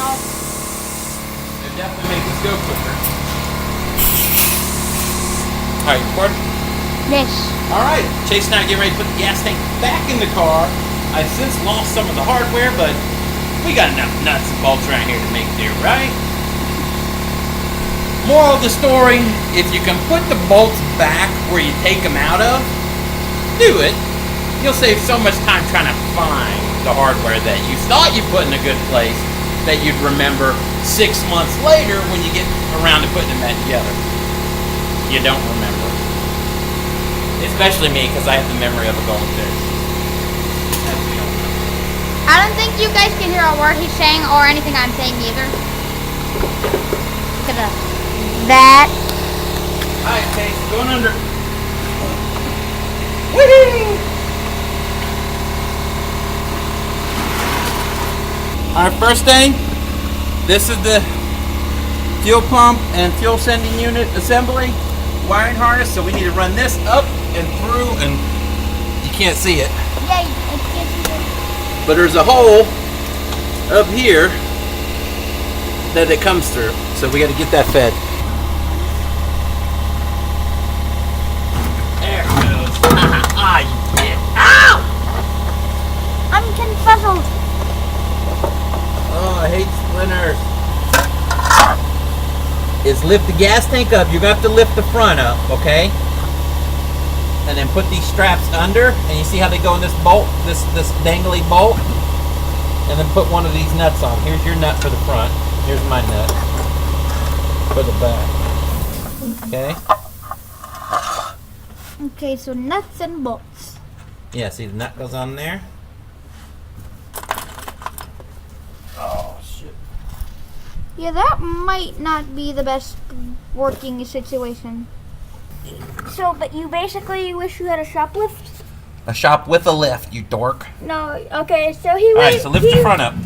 No. It definitely makes us go quicker. Alright, recording? Yes. Alright, Chase and I get ready to put the gas tank back in the car. I've since lost some of the hardware, but we got enough nuts and bolts around here to make it do, right? Moral of the story, if you can put the bolts back where you take them out of, do it. You'll save so much time trying to find the hardware that you thought you put in a good place that you'd remember 6 months later when you get around to putting them back together. You don't remember. Especially me, because I have the memory of a goldfish. I don't think you guys can hear a word he's saying or anything I'm saying either. Look at that. Alright, Chase, going under. Woohoo! Alright, first thing, this is the fuel pump and fuel sending unit assembly wiring harness, so we need to run this up and through, and you can't see it. Yeah, I can't see it. But there's a hole up here that it comes through, so we got to get that fed. There it goes. Ah, you did. Ow! I'm confuzzled. Oh, I hate splinters. Is lift the gas tank up. You're going to have to lift the front up, okay? And then put these straps under, and you see how they go in this bolt, this dangly bolt? And then put one of these nuts on. Here's your nut for the front. Here's my nut for the back. Okay? Okay, so nuts and bolts. Yeah, see the nut goes on there? Oh, shit. Yeah, that might not be the best working situation. So, but you basically wish you had a shoplift? A shop with a lift, you dork. No, okay, so he Alright, so lift the front up.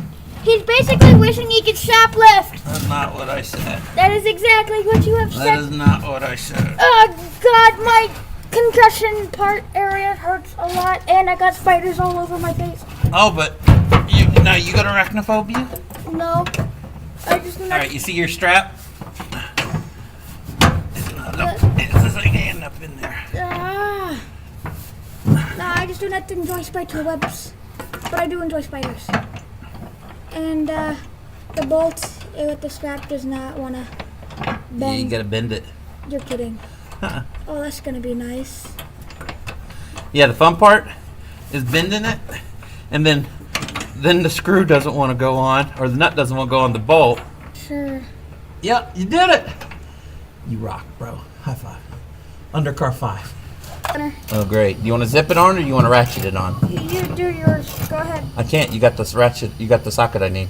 He's basically wishing he could shoplift. That's not what I said. That is exactly what you have That said. is not what I said. Oh God, my concussion part area hurts a lot, and I got spiders all over my face. Oh, but you got arachnophobia? No, I just Alright, you see your strap? It's just like hand up in there. No, I just do not enjoy spider webs, but I do enjoy spiders. And the bolt with the strap does not want to bend. Yeah, you gotta bend it. You're kidding. Oh, that's gonna be nice. Yeah, the fun part is bending it, and then the screw doesn't want to go on, or the nut doesn't want to go on the bolt. Sure. Yep, you did it. You rock, bro. High five. Undercar 5. Oh, great. Do you want to zip it on, or do you want to ratchet it on? You do yours. Go ahead. I can't. You got this ratchet. You got the socket I need.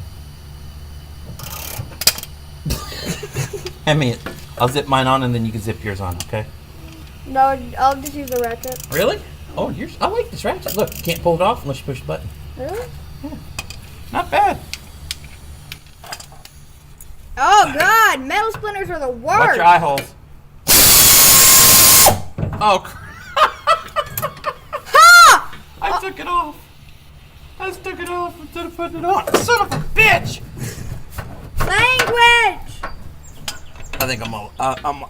Hand me it. I'll zip mine on, and then you can zip yours on. Okay? No, I'll just use the ratchet. Really? Oh, yours. I like this ratchet. Look, you can't pull it off unless you push the button. Really? Yeah. Not bad. Oh God, metal splinters are the worst. Watch your eye holes. Oh. Ha! I took it off. I just took it off instead of putting it on. Son of a bitch! Language. I think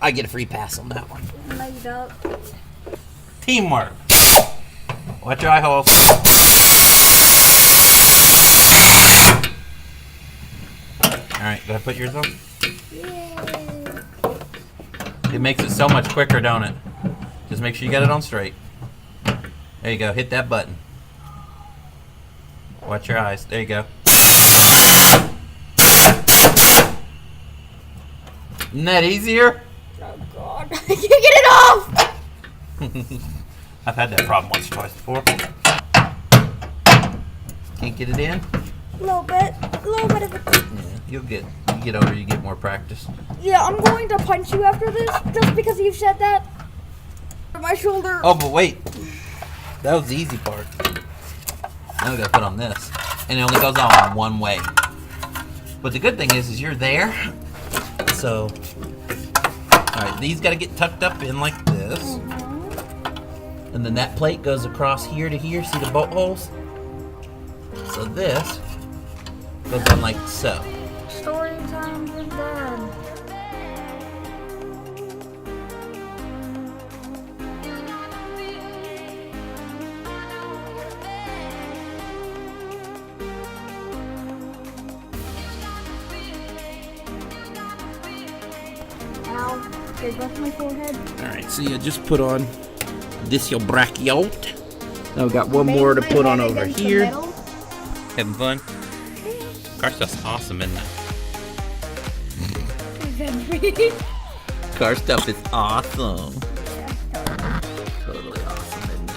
I get a free pass on that one. No, you don't. Teamwork. Watch your eye holes. Alright, did I put yours on? Yay. It makes it so much quicker, don't it? Just make sure you got it on straight. There you go. Hit that button. Watch your eyes. There you go. Isn't that easier? Oh God, you get it off. I've had that problem once or twice before. Can't get it in? A little bit of it. Yeah, you get over, you get more practice. Yeah, I'm going to punch you after this, just because you said that. My shoulder. Oh, but wait. That was the easy part. Now we gotta put on this. And it only goes on one way. But the good thing is you're there. So, alright, these gotta get tucked up in like this. Mm-hmm. And then that plate goes across here to here. See the bolt holes? So this goes on like so. Story time with Dad. Ow, okay, go to my forehead. Alright, so you just put on this your brachiot. Now we got one more to put on over here. Having fun? Car stuff's awesome, isn't it? Car stuff is awesome. Totally awesome, isn't it?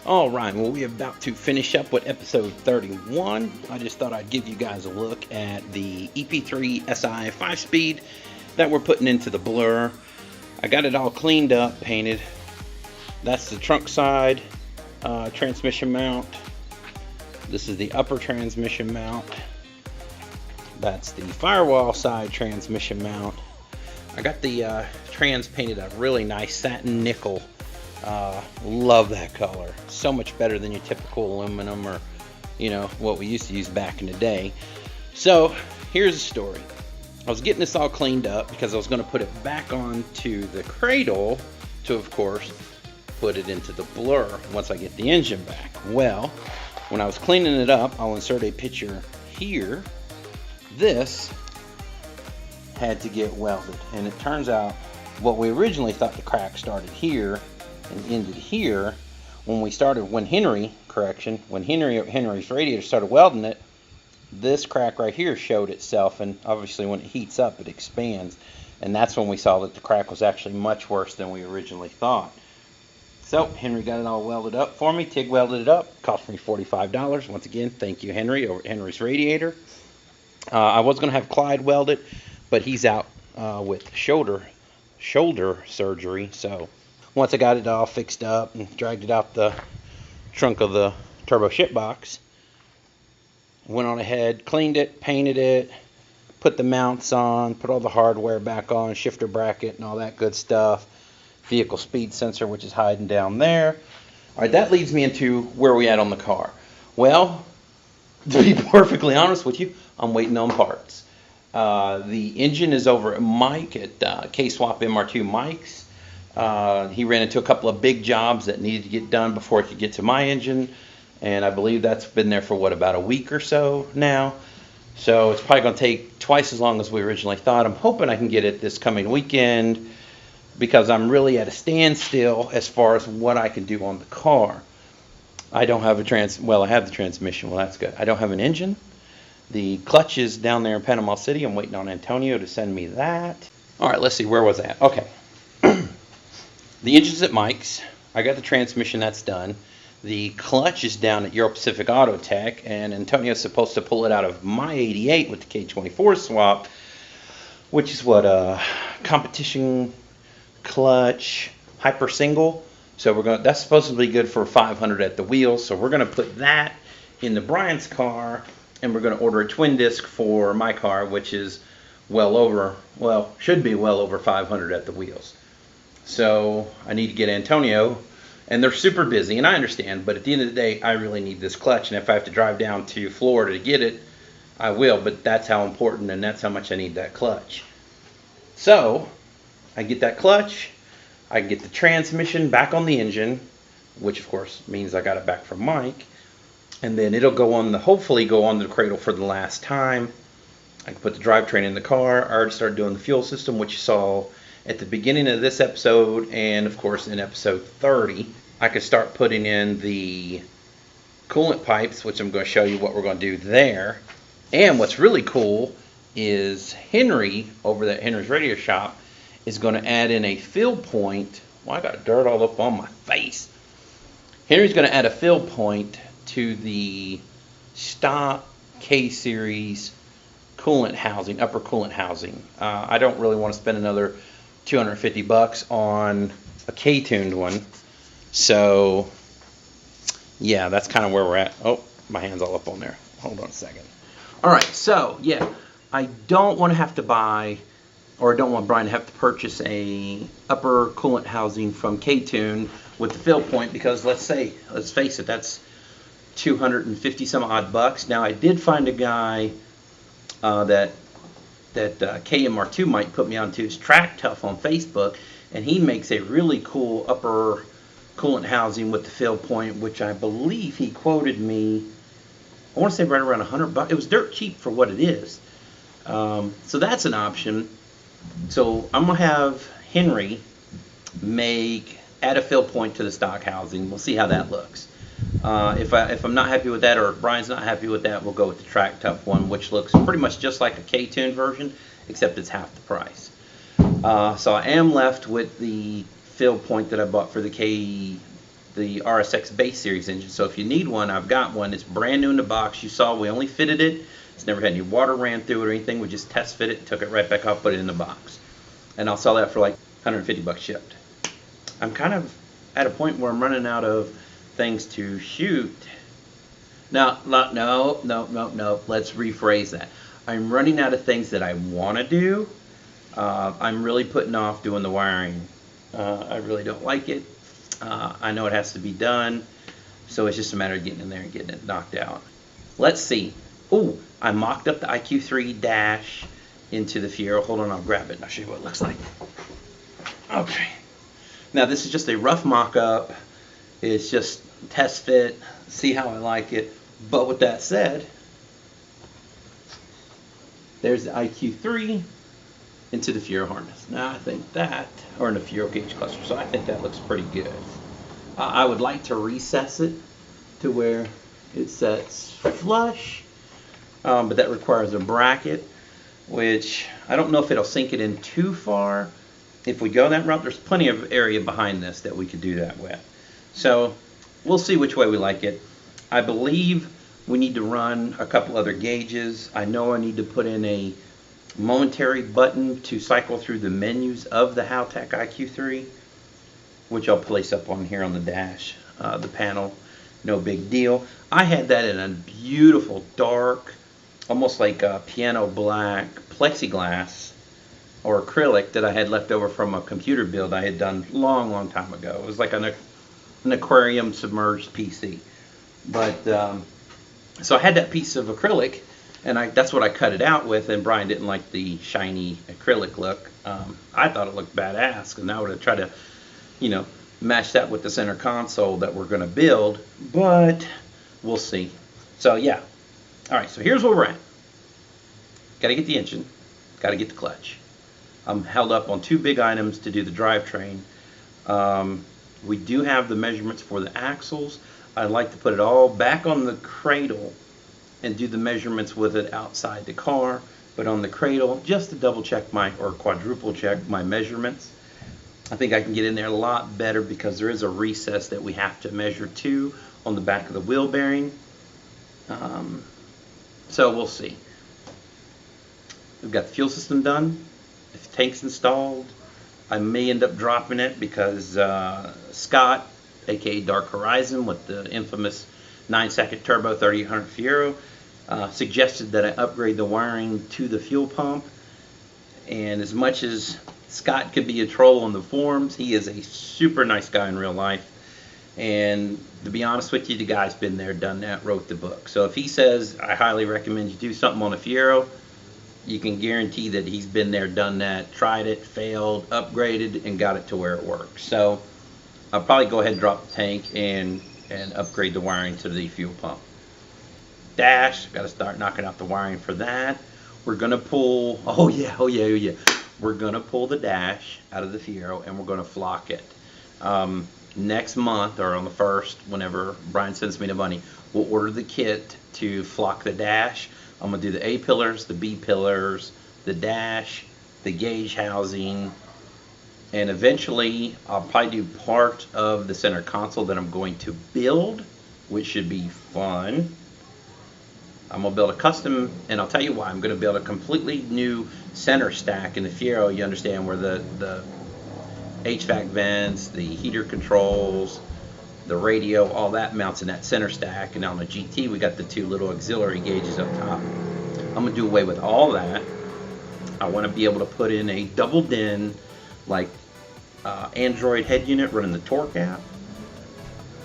All right, well, we're about to finish up with episode 31. I just thought I'd give you guys a look at the EP3 SI 5-speed that we're putting into the Blur. I got it all cleaned up, painted. That's the trunk side transmission mount. This is the upper transmission mount. That's the firewall side transmission mount. I got the trans painted a really nice satin nickel. Love that color. So much better than your typical aluminum or, you know, what we used to use back in the day. So here's the story. I was getting this all cleaned up because I was going to put it back onto the cradle to, of course, put it into the Blur once I get the engine back. Well, when I was cleaning it up, I'll insert a picture here. This had to get welded, and it turns out what we originally thought the crack started here and ended here. When Henry's radiator started welding it, this crack right here showed itself, and obviously when it heats up it expands, and that's when we saw that the crack was actually much worse than we originally thought. So Henry got it all welded up for me. TIG welded it up. Cost me $45. Once again, thank you, Henry, over at Henry's Radiator. I was going to have Clyde weld it, but he's out with shoulder surgery. So once I got it all fixed up and dragged it out the trunk of the turbo ship box, went on ahead, cleaned it, painted it, put the mounts on, put all the hardware back on, shifter bracket and all that good stuff. Vehicle speed sensor, which is hiding down there. All right, that leads me into where we at on the car. Well, to be perfectly honest with you, I'm waiting on parts. The engine is over at Mike at K-Swap MR2 Mike's. He ran into a couple of big jobs that needed to get done before it could get to my engine, and I believe that's been there for about a week or so now. So it's probably going to take twice as long as we originally thought. I'm hoping I can get it this coming weekend, because I'm really at a standstill as far as what I can do on the car. I don't have I have the transmission. Well, that's good. I don't have an engine. The clutch is down there in Panama City. I'm waiting on Antonio to send me that. All right, let's see. Where was that? Okay. The engine's at Mike's. I got the transmission. That's done. The clutch is down at Euro Pacific Auto Tech, and Antonio's supposed to pull it out of my 88 with the K24 swap, which is what competition clutch hyper single. So that's supposed to be good for 500 at the wheels. So we're going to put that in the Brian's car, and we're going to order a twin disc for my car, which is should be well over 500 at the wheels. So I need to get Antonio, and they're super busy, and I understand, but at the end of the day, I really need this clutch, and if I have to drive down to Florida to get it, I will, but that's how important and that's how much I need that clutch. So I get that clutch, I get the transmission back on the engine, which of course means I got it back from Mike, and then it'll go on the, hopefully go on the cradle for the last time. I can put the drivetrain in the car. I already started doing the fuel system, which you saw at the beginning of this episode, and of course in episode 30. I could start putting in the coolant pipes, which I'm going to show you what we're going to do there. And what's really cool is Henry, over at Henry's Radio Shop, is going to add in a fill point. Well, I got dirt all up on my face. Henry's going to add a fill point to the stock K-Series coolant housing, upper coolant housing. I don't really want to spend another $250 on a K-tuned one. So, yeah, that's kind of where we're at. Oh, my hand's all up on there. Hold on a second. All right, so, yeah, I don't want to have to buy, or I don't want Brian to have to purchase a upper coolant housing from K-Tune with the fill point, because let's face it, that's 250 some odd bucks. Now, I did find a guy that KMR2 might put me onto his Track Tough on Facebook, and he makes a really cool upper coolant housing with the fill point, which I believe he quoted me, I want to say right around $100. It was dirt cheap for what it is. So that's an option. So I'm going to have Henry add a fill point to the stock housing. We'll see how that looks. If I'm not happy with that, or if Brian's not happy with that, we'll go with the Track Tough one, which looks pretty much just like a K-Tune version, except it's half the price. So I am left with the fill point that I bought for the RSX base series engine. So if you need one, I've got one. It's brand new in the box. You saw we only fitted it. It's never had any water ran through it or anything. We just test fit it, took it right back off, put it in the box. And I'll sell that for like $150 shipped. I'm kind of at a point where I'm running out of things to shoot. No, let's rephrase that. I'm running out of things that I want to do. I'm really putting off doing the wiring. I really don't like it. I know it has to be done, so it's just a matter of getting in there and getting it knocked out. Let's see. Oh, I mocked up the IQ3 dash into the Fiero. Hold on, I'll grab it and I'll show you what it looks like. Okay. Now this is just a rough mock-up. It's just test fit, see how I like it. But with that said, there's the IQ3 into the Fiero harness. Now I think that, or in the Fiero gauge cluster, so I think that looks pretty good. I would like to recess it to where it sets flush, but that requires a bracket, which I don't know if it'll sink it in too far. If we go that route, there's plenty of area behind this that we could do that with. So we'll see which way we like it. I believe we need to run a couple other gauges. I know I need to put in a momentary button to cycle through the menus of the Haltech IQ3, which I'll place up on here on the dash, the panel. No big deal. I had that in a beautiful dark, almost like a piano black plexiglass or acrylic that I had left over from a computer build I had done long time ago. It was like an aquarium submerged PC. But so I had that piece of acrylic, and that's what I cut it out with, and Brian didn't like the shiny acrylic look. I thought it looked badass, and I would have tried to, match that with the center console that we're going to build, but we'll see. So yeah. All right, so here's where we're at. Got to get the engine, got to get the clutch. I'm held up on two big items to do the drivetrain. We do have the measurements for the axles. I'd like to put it all back on the cradle and do the measurements with it outside the car, but on the cradle, just to double check or quadruple check my measurements. I think I can get in there a lot better because there is a recess that we have to measure to on the back of the wheel bearing. So we'll see. We've got the fuel system done. The tank's installed. I may end up dropping it because Scott, aka Dark Horizon, with the infamous 9-second turbo 3800 Fiero, suggested that I upgrade the wiring to the fuel pump. And as much as Scott could be a troll on the forums, he is a super nice guy in real life. And to be honest with you, the guy's been there, done that, wrote the book. So if he says, I highly recommend you do something on a Fiero, you can guarantee that he's been there, done that, tried it, failed, upgraded, and got it to where it works. So I'll probably go ahead and drop the tank and upgrade the wiring to the fuel pump. dash. Got to start knocking out the wiring for that. We're gonna pull. Oh yeah. We're gonna pull the dash out of the Fiero and we're gonna flock it. Next month or on the 1st, whenever Brian sends me the money, we'll order the kit to flock the dash. I'm gonna do the A pillars, the B pillars, the dash, the gauge housing, and eventually I'll probably do part of the center console that I'm going to build, which should be fun. I'm gonna build a custom, and I'll tell you why. I'm gonna build a completely new center stack in the Fiero. You understand, where the HVAC vents, the heater controls, the radio, all that mounts in that center stack. And on the GT, we got the 2 little auxiliary gauges up top. I'm gonna do away with all that. I want to be able to put in a double DIN, like Android head unit running the torque app,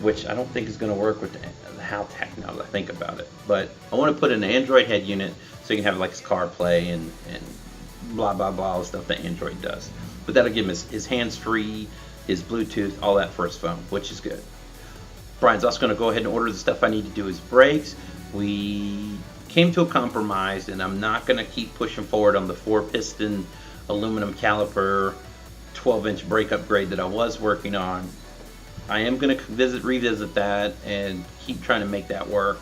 which I don't think is going to work with the Haltech now that I think about it. But I want to put in an Android head unit so you can have like his CarPlay and blah blah blah, all the stuff that Android does. But that'll give him his hands-free, his Bluetooth, all that for his phone, which is good. Brian's also going to go ahead and order the stuff I need to do his brakes. We came to a compromise, and I'm not going to keep pushing forward on the 4-piston aluminum caliper 12-inch brake upgrade that I was working on. I am going to revisit that and keep trying to make that work.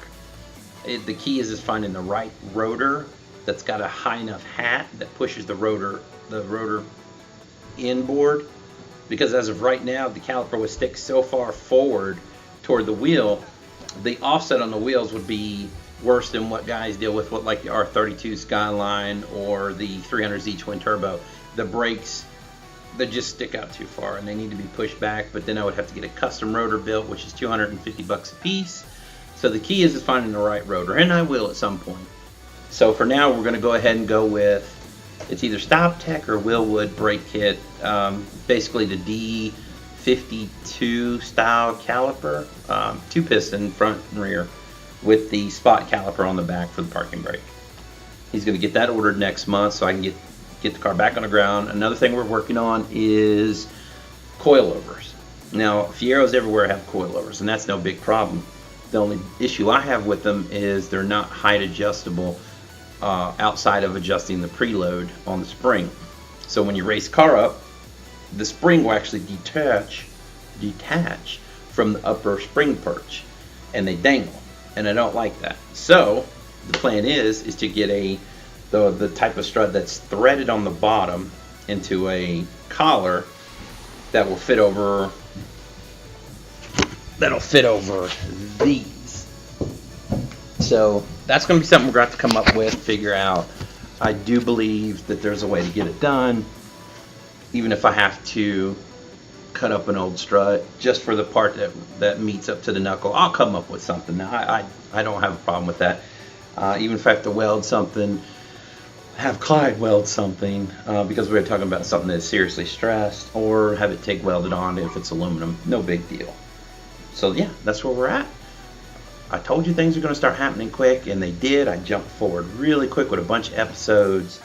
The key is finding the right rotor that's got a high enough hat that pushes the rotor inboard, because as of right now the caliper was stick so far forward toward the wheel, the offset on the wheels would be worse than what guys deal with, like the R32 Skyline or the 300Z twin turbo. The brakes, they just stick out too far and they need to be pushed back. But then I would have to get a custom rotor built, which is $250 a piece. So the key is finding the right rotor, and I will at some point. So for now, we're going to go ahead and go with, it's either StopTech or Willwood brake kit, basically the D52 style caliper, 2-piston front and rear, with the spot caliper on the back for the parking brake. He's going to get that ordered next month so I can get the car back on the ground. Another thing we're working on is coilovers. Now, Fieros everywhere have coilovers, and that's no big problem. The only issue I have with them is they're not height adjustable outside of adjusting the preload on the spring. So when you raise the car up, the spring will actually detach from the upper spring perch, and they dangle, and I don't like that. So the plan is to get the type of strut that's threaded on the bottom into a collar that will fit over these. So that's going to be something we're going to have to come up with, figure out. I do believe that there's a way to get it done, even if I have to cut up an old strut just for the part that meets up to the knuckle. I'll come up with something. Now I don't have a problem with that. Even if I have to weld something, have Clyde weld something, because we're talking about something that's seriously stressed, or have it TIG welded on if it's aluminum. No big deal. So yeah, that's where we're at. I told you things are going to start happening quick, and they did. I jumped forward really quick with a bunch of episodes,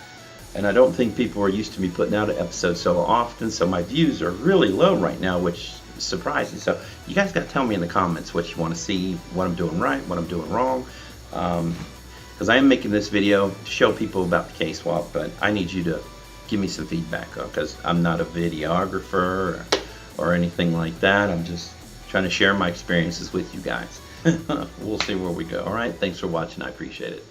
and I don't think people are used to me putting out an episode so often, so my views are really low right now, which is surprising. So you guys got to tell me in the comments what you want to see, what I'm doing right, what I'm doing wrong, because I am making this video to show people about the K-Swap, but I need you to give me some feedback, because I'm not a videographer or anything like that. I'm just trying to share my experiences with you guys. We'll see where we go. All right, thanks for watching. I appreciate it.